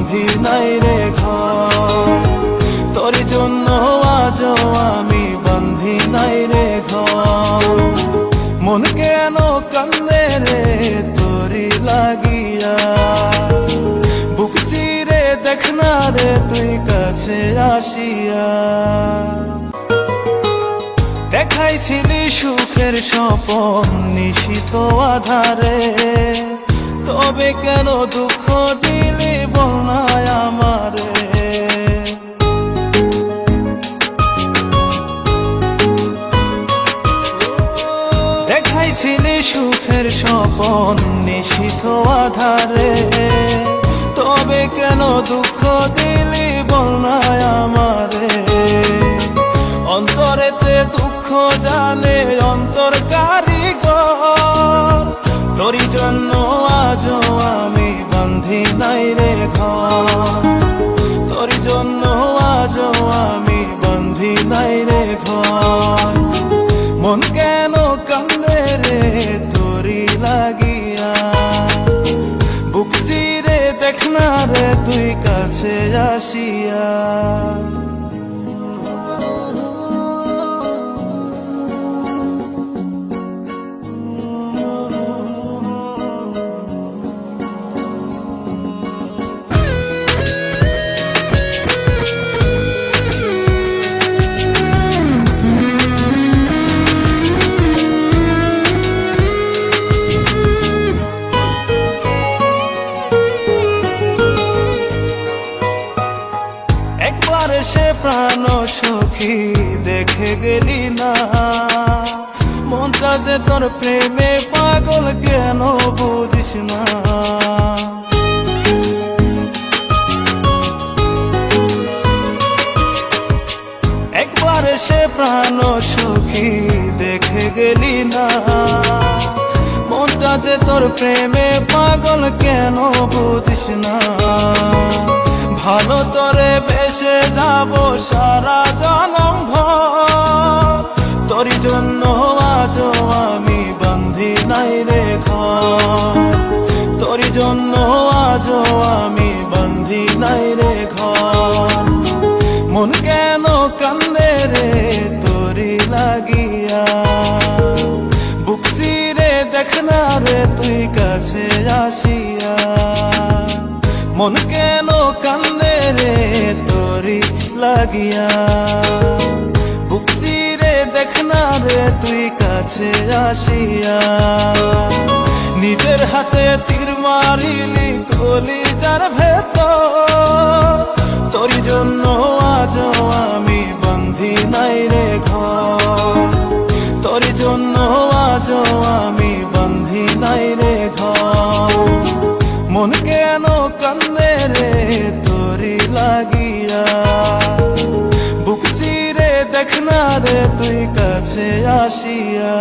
বান্ধি নাই রে ঘর, তোর জন্য আজও আমি বান্ধি নাই রে ঘর। মন কেন কান্দে রে তোরি লাগিয়া, বুক চিরে দেখ না রে তুই কাছে আসিয়া। দেখাইছিলি সুখের স্বপন নিশীথ আধারে, তবে কেন দুঃখ দিলি বল না আমারে। দেখাইছিলি সুখের স্বপন নিশীথ আধারে, তবে কেন দুঃখ দিলি বল না আমারে। অন্তরেতে দুঃখ জানে অন্তর কারিগর, তোরি জন্য আজও আমি বান্ধি নাই রে ঘর, তোরি জন্য আজও আমি বান্ধি নাই রে ঘর। মন কেন কান্দে রে তোরি লাগিয়া, বুক চিরে দেখ না রে তুই কাছে আসিয়া। একবার সে প্রাণ সখী দেখে গেলি না, মনটা যে তোর প্রেমে পাগল কেন বুঝিস না। একবার সে প্রাণ সখী দেখে গেলি না, মনটা যে তোর প্রেমে পাগল কেন বুঝিস না। ভালো তোরে বেসে যাব সারা জনম ভর, তোরি জন্য আজও আমি বান্ধি নাই রে ঘর, তোরি জন্য আজও আমি বান্ধি নাই রে ঘর। মন কেন কান্দে রে তোরি লাগিয়া, বুক চিরে দেখ না রে তুই কাছে আসিয়া। মন কেন কান্দে রে তোরি লাগিয়া, বুক চিরে দেখ না রে তুই কাছে আসিয়া। নিজের হাতে তীর মারিলি কলিজার ভেতর, তোরি জন্য আজও আমি বান্ধি নাই রে ঘর, তোরি জন্য আজও আমি বান্ধি নাই রে ঘর। মন কেন কান্দে রে তোরি লাগিয়া, বুক চিরে দেখ না রে তুই কাছে আসিয়া।